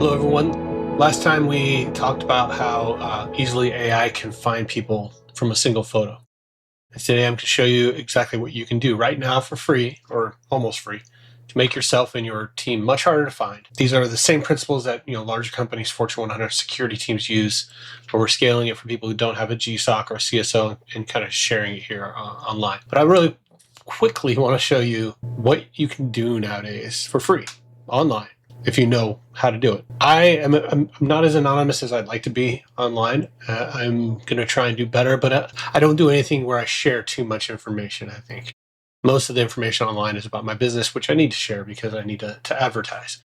Hello, everyone. Last time we talked about how easily AI can find people from a single photo. And today I'm going to show you exactly what you can do right now for free, or almost free, to make yourself and your team much harder to find. These are the same principles that larger companies, Fortune 100 security teams use, but we're scaling it for people who don't have a GSOC or a CSO and kind of sharing it here online. But I really quickly want to show you what you can do nowadays for free online, if you know how to do it. I'm not as anonymous as I'd like to be online. I'm going to try and do better, but I don't do anything where I share too much information, I think. Most of the information online is about my business, which I need to share because I need to advertise.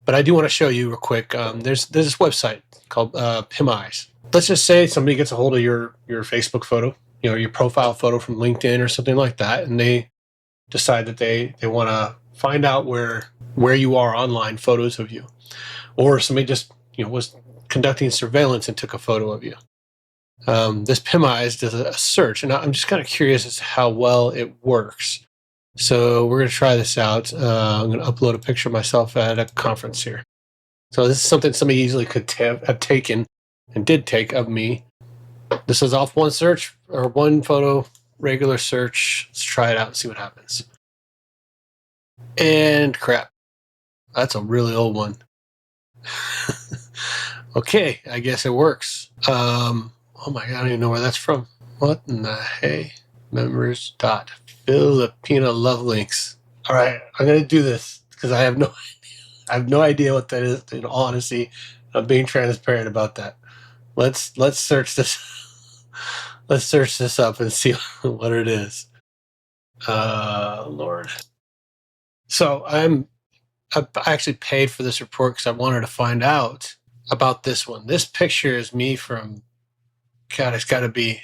But I do want to show you real quick. There's this website called PimEyes. Let's just say somebody gets a hold of your Facebook photo, your profile photo from LinkedIn or something like that, and they decide that they want to find out where you are online, photos of you, or somebody just was conducting surveillance and took a photo of you. This PimEyes does a search, and I'm just kind of curious as to how well it works. So we're going to try this out. I'm going to upload a picture of myself at a conference here. So this is something somebody easily could have taken and did take of me. This is off one search or one photo, regular search. Let's try it out and see what happens. And crap. That's a really old one. Okay, I guess it works. Oh my God, I don't even know where that's from. What in the hey? Members dot Filipina love links. All right, I'm gonna do this because I have no idea what that is. In all honesty, I'm being transparent about that. Let's search this. Let's search this up and see what it is. Lord. So I actually paid for this report because I wanted to find out about this one. This picture is me from, God, it's got to be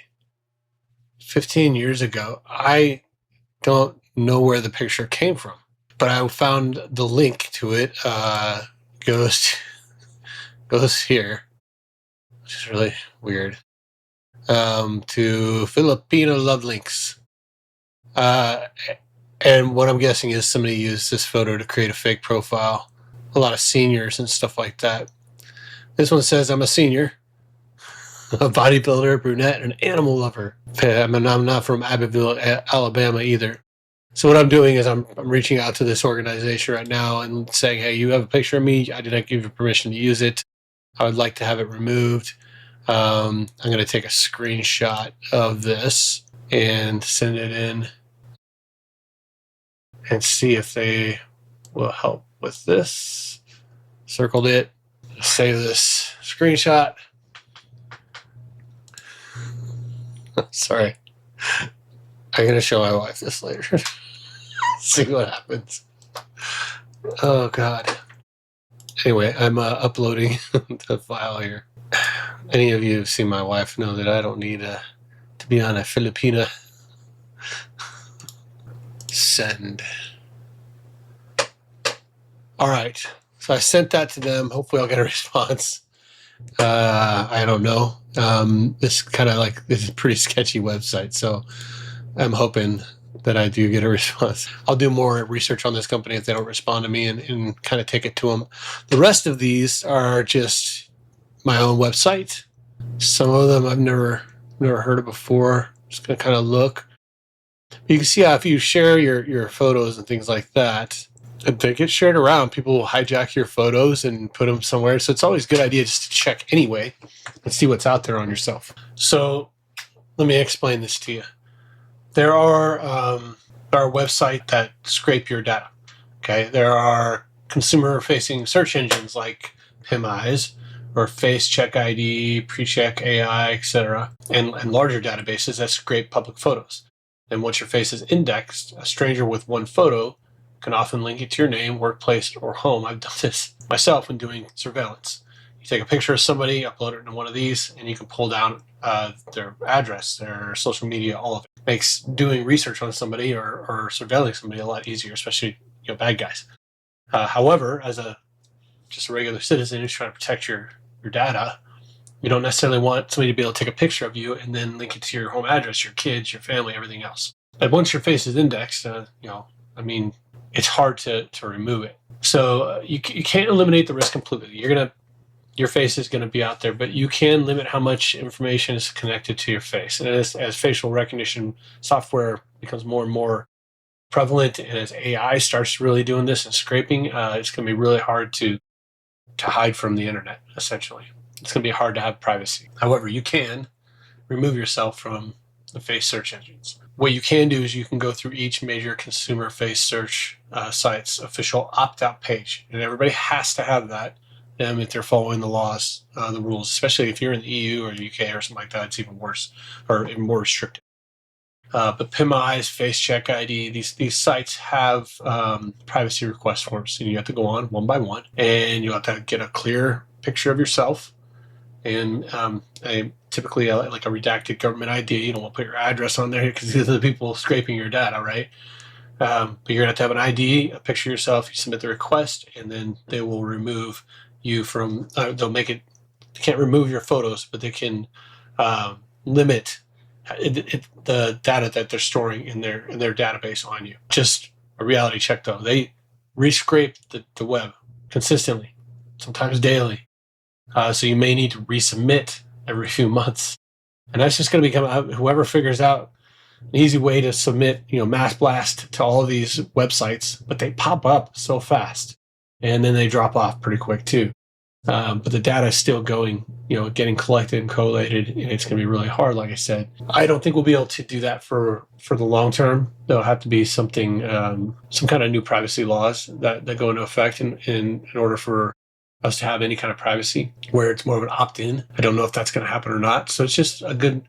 15 years ago. I don't know where the picture came from, but I found the link to it. Goes here, which is really weird. To Filipino love links. And what I'm guessing is somebody used this photo to create a fake profile. A lot of seniors and stuff like that. This one says I'm a senior, a bodybuilder, a brunette, and an animal lover. I'm not from Abbeville, Alabama either. So what I'm doing is I'm reaching out to this organization right now and saying, hey, you have a picture of me. I did not give you permission to use it. I would like to have it removed. I'm going to take a screenshot of this and send it in and see if they will help with this. Circled it. Save this screenshot. Sorry. I'm going to show my wife this later. See what happens. Oh, God. Anyway, I'm uploading the file here. Any of you who've seen my wife know that I don't need to be on a Filipina. Send. All right. So I sent that to them. Hopefully I'll get a response. I don't know. This is a pretty sketchy website, so I'm hoping that I do get a response. I'll do more research on this company if they don't respond to me and kind of take it to them. The rest of these are just my own website. Some of them I've never heard of before. Just gonna kind of look. You can see how if you share your photos and things like that, and they get shared around, people will hijack your photos and put them somewhere. So it's always a good idea just to check anyway and see what's out there on yourself. So let me explain this to you. There are websites that scrape your data. Okay, there are consumer-facing search engines like PimEyes or Face Check ID, PreCheck AI, etc., and larger databases that scrape public photos. And once your face is indexed, a stranger with one photo can often link it to your name, workplace, or home. I've done this myself when doing surveillance. You take a picture of somebody, upload it into one of these, and you can pull down their address, their social media, all of it. Makes doing research on somebody or surveilling somebody a lot easier, especially bad guys. However, as just a regular citizen who's trying to protect your data, you don't necessarily want somebody to be able to take a picture of you and then link it to your home address, your kids, your family, everything else. But once your face is indexed, it's hard to remove it. So you can't eliminate the risk completely. Your face is going to be out there, but you can limit how much information is connected to your face. And as facial recognition software becomes more and more prevalent, and as AI starts really doing this and scraping, it's going to be really hard to hide from the internet, essentially. It's going to be hard to have privacy. However, you can remove yourself from the face search engines. What you can do is you can go through each major consumer face search site's official opt-out page, and everybody has to have that if they're following the laws, the rules, especially if you're in the EU or UK or something like that. It's even worse or even more restricted. But PimEyes, Face Check ID, these sites have privacy request forms, and you have to go on one by one, and you have to get a clear picture of yourself, and typically like a redacted government ID. You don't want to put your address on there because these are the people scraping your data, right? But you're going to have an ID, a picture of yourself. You submit the request, and then they will remove you from. They'll make it. They can't remove your photos, but they can limit the data that they're storing in their database on you. Just a reality check, though. They rescrape the web consistently, sometimes daily. So you may need to resubmit every few months, and that's just going to become whoever figures out an easy way to submit, mass blast to all of these websites, but they pop up so fast, and then they drop off pretty quick too. But the data is still going, getting collected and collated, and it's going to be really hard. Like I said, I don't think we'll be able to do that for the long term. There'll have to be something, some kind of new privacy laws that go into effect in order for us to have any kind of privacy where it's more of an opt-in. I don't know if that's going to happen or not. So it's just a good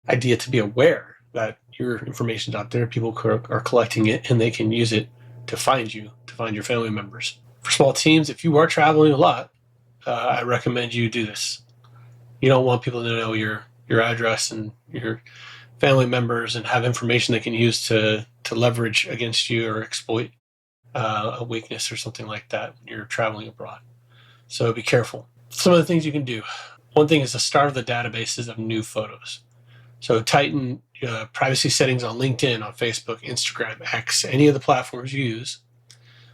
idea to be aware that your information's out there. People are collecting it, and they can use it to find you, to find your family members. For small teams, if you are traveling a lot, I recommend you do this. You don't want people to know your address and your family members and have information they can use to leverage against you or exploit a weakness or something like that when you're traveling abroad. So be careful. Some of the things you can do. One thing is to starve the databases of new photos. So tighten privacy settings on LinkedIn, on Facebook, Instagram, X, any of the platforms you use.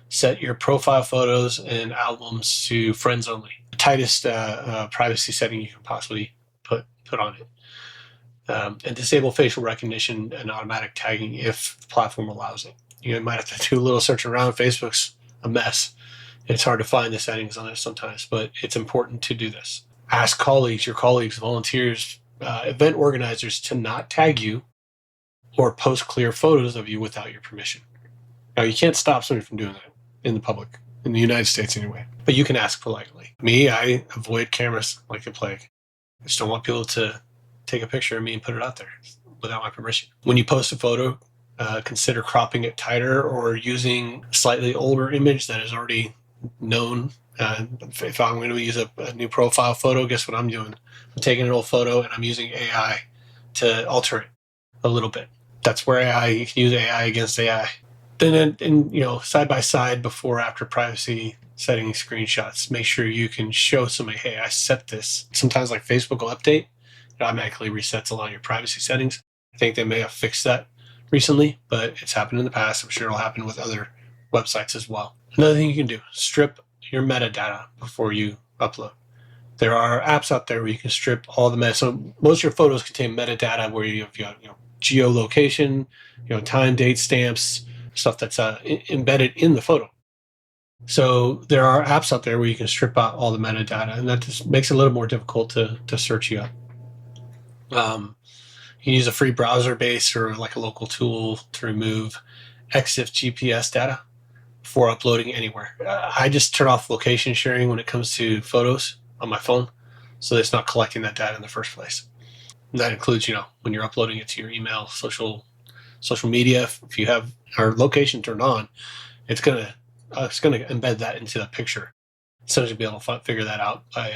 Set your profile photos and albums to friends only. The tightest privacy setting you can possibly put on it. And disable facial recognition and automatic tagging if the platform allows it. You might have to do a little search around. Facebook's a mess. It's hard to find the settings on it sometimes, but it's important to do this. Ask your colleagues, volunteers, event organizers to not tag you or post clear photos of you without your permission. Now, you can't stop somebody from doing that in the public, in the United States anyway, but you can ask politely. Me, I avoid cameras like the plague. I just don't want people to take a picture of me and put it out there without my permission. When you post a photo, consider cropping it tighter or using a slightly older image that is already known. If I'm going to use a new profile photo, guess what I'm doing? I'm taking an old photo and I'm using AI to alter it a little bit. That's where you can use AI against AI. Then, side by side, before after privacy setting screenshots, make sure you can show somebody, hey, I set this. Sometimes like Facebook will update, it automatically resets a lot of your privacy settings. I think they may have fixed that recently, but it's happened in the past. I'm sure it'll happen with other websites as well. Another thing you can do, strip your metadata before you upload. There are apps out there where you can strip all the so most of your photos contain metadata where you have geolocation, time, date, stamps, stuff that's embedded in the photo. So there are apps out there where you can strip out all the metadata, and that just makes it a little more difficult to search you up. You can use a free browser base or like a local tool to remove EXIF GPS data before uploading anywhere. I just turn off location sharing when it comes to photos on my phone, so it's not collecting that data in the first place. And that includes, when you're uploading it to your email, social media. If you have our location turned on, it's gonna embed that into the picture. So you'll be able to figure that out by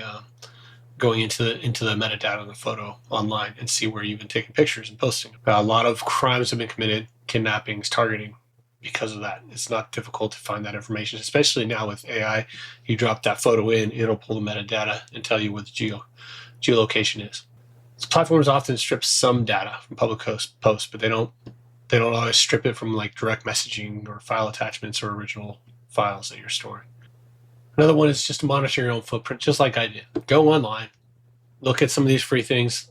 going into the metadata of the photo online and see where you've been taking pictures and posting. A lot of crimes have been committed, kidnappings, targeting, because of that. It's not difficult to find that information, especially now with AI. You drop that photo in, it'll pull the metadata and tell you where the geolocation is. So platforms often strip some data from public posts, but they don't they don't always strip it from like direct messaging or file attachments or original files that you're storing. Another one is just to monitor your own footprint, just like I did. Go online, look at some of these free things,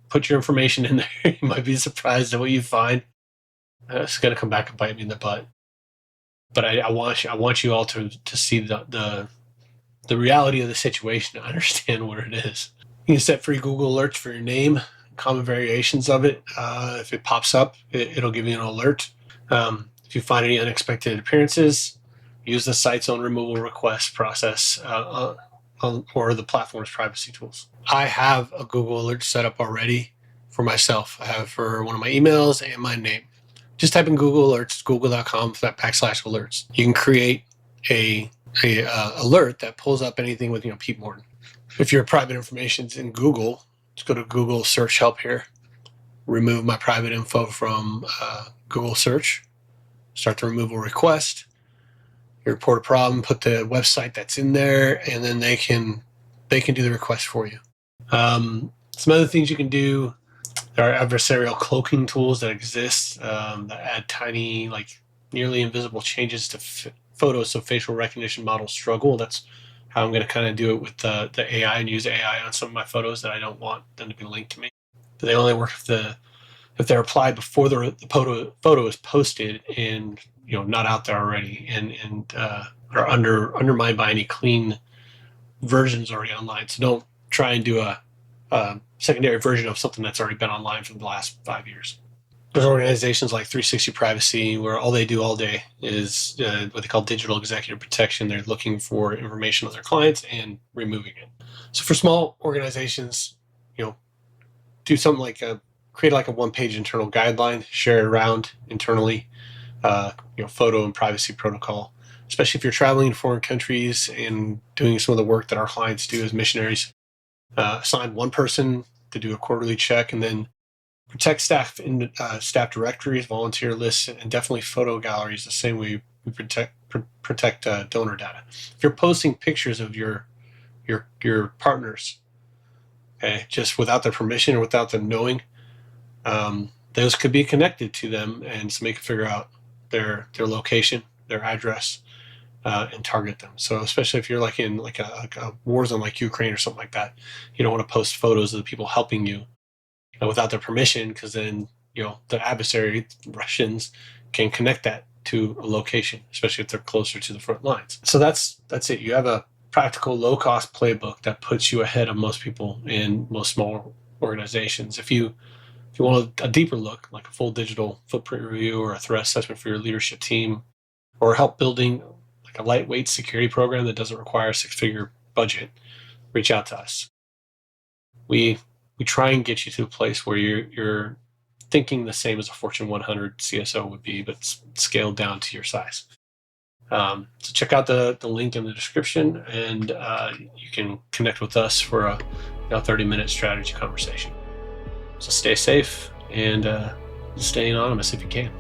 put your information in there. You might be surprised at what you find. It's going to come back and bite me in the butt. But I want you all to see the reality of the situation, to understand what it is. You can set free Google alerts for your name, common variations of it. If it pops up, it'll give you an alert. If you find any unexpected appearances, use the site's own removal request process or the platform's privacy tools. I have a Google alert set up already for myself. I have for one of my emails and my name. Just type in Google Alerts, google.com/alerts. You can create a alert that pulls up anything with Pete Morton. If your private information's in Google, just go to Google search help here. Remove my private info from Google search. Start the removal request. You report a problem, put the website that's in there, and then they can do the request for you. Some other things you can do. There are adversarial cloaking tools that exist that add tiny, like nearly invisible changes to photos so facial recognition models struggle. That's how I'm going to kind of do it with the AI and use AI on some of my photos that I don't want them to be linked to me. But they only work if they're applied before the photo is posted and not out there already and are undermined by any clean versions already online. So don't try and do a secondary version of something that's already been online for the last 5 years. There's organizations like 360 Privacy where all they do all day is what they call digital executive protection. They're looking for information on their clients and removing it. So for small organizations, do something like create like a one-page internal guideline, share it around internally, photo and privacy protocol, especially if you're traveling to foreign countries and doing some of the work that our clients do as missionaries. Assign one person to do a quarterly check, and then protect staff in staff directories, volunteer lists, and definitely photo galleries the same way we protect donor data. If you're posting pictures of your partners, okay, just without their permission or without them knowing, those could be connected to them, and so they can figure out their location, their address, and target them. So especially if you're like in like a war zone like Ukraine or something like that, you don't want to post photos of the people helping you without their permission, because then the adversary, Russians, can connect that to a location, especially if they're closer to the front lines. So that's it. You have a practical, low-cost playbook that puts you ahead of most people in most small organizations. If you want a deeper look, like a full digital footprint review or a threat assessment for your leadership team, or help building like a lightweight security program that doesn't require a 6-figure budget, reach out to us. We try and get you to a place where you're thinking the same as a Fortune 100 CSO would be, but scaled down to your size. So check out the link in the description, and you can connect with us for a 30-minute strategy conversation. So stay safe and stay anonymous if you can.